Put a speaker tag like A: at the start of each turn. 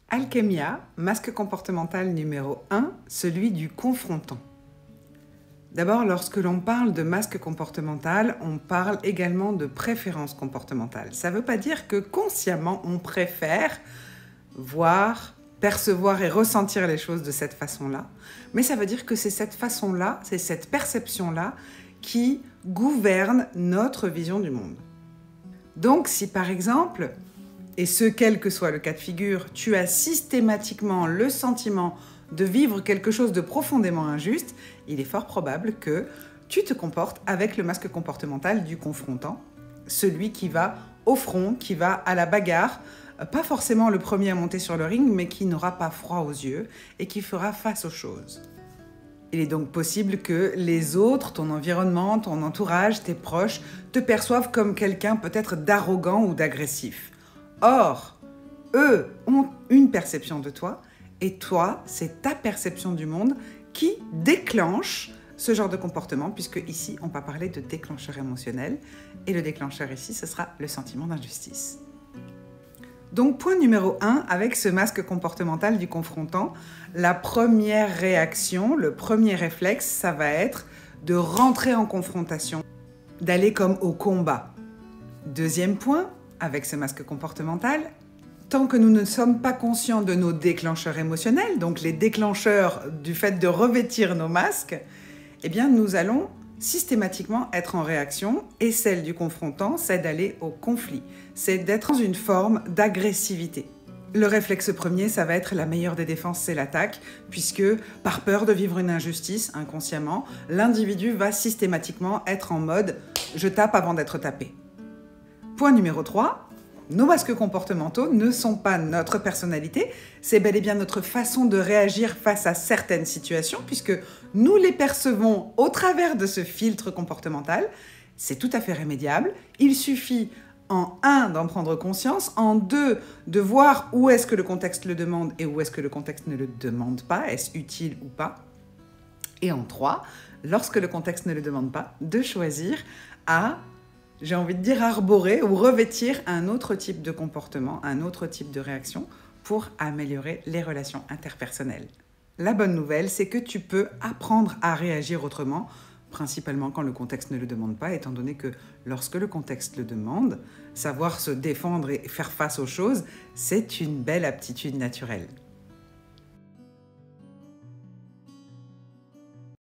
A: Alchemia, masque comportemental numéro 1, celui du confrontant. D'abord, lorsque l'on parle de masque comportemental, on parle également de préférence comportementale. Ça ne veut pas dire que consciemment, on préfère voir, percevoir et ressentir les choses de cette façon-là, mais ça veut dire que c'est cette façon-là, c'est cette perception-là qui gouverne notre vision du monde. Donc, si par exemple, et ce quel que soit le cas de figure, tu as systématiquement le sentiment de vivre quelque chose de profondément injuste, il est fort probable que tu te comportes avec le masque comportemental du confrontant, celui qui va au front, qui va à la bagarre, pas forcément le premier à monter sur le ring, mais qui n'aura pas froid aux yeux et qui fera face aux choses. Il est donc possible que les autres, ton environnement, ton entourage, tes proches, te perçoivent comme quelqu'un peut-être d'arrogant ou d'agressif. Or, eux ont une perception de toi et toi, c'est ta perception du monde qui déclenche ce genre de comportement, puisque ici, on va parler de déclencheur émotionnel et le déclencheur ici, ce sera le sentiment d'injustice. Donc, point numéro 1, avec ce masque comportemental du confrontant, la première réaction, le premier réflexe, ça va être de rentrer en confrontation, d'aller comme au combat. Deuxième point, avec ce masque comportemental, tant que nous ne sommes pas conscients de nos déclencheurs émotionnels, donc les déclencheurs du fait de revêtir nos masques, eh bien nous allons systématiquement être en réaction et celle du confrontant, c'est d'aller au conflit, c'est d'être dans une forme d'agressivité. Le réflexe premier, ça va être la meilleure des défenses, c'est l'attaque, puisque par peur de vivre une injustice, inconsciemment, l'individu va systématiquement être en mode « je tape avant d'être tapé ». Point numéro 3, nos masques comportementaux ne sont pas notre personnalité, c'est bel et bien notre façon de réagir face à certaines situations, puisque nous les percevons au travers de ce filtre comportemental. C'est tout à fait rémédiable. Il suffit, en 1, d'en prendre conscience, en 2, de voir où est-ce que le contexte le demande et où est-ce que le contexte ne le demande pas, est-ce utile ou pas. Et en 3, lorsque le contexte ne le demande pas, de choisir à, j'ai envie de dire, arborer ou revêtir un autre type de comportement, un autre type de réaction pour améliorer les relations interpersonnelles. La bonne nouvelle, c'est que tu peux apprendre à réagir autrement, principalement quand le contexte ne le demande pas, étant donné que lorsque le contexte le demande, savoir se défendre et faire face aux choses, c'est une belle aptitude naturelle.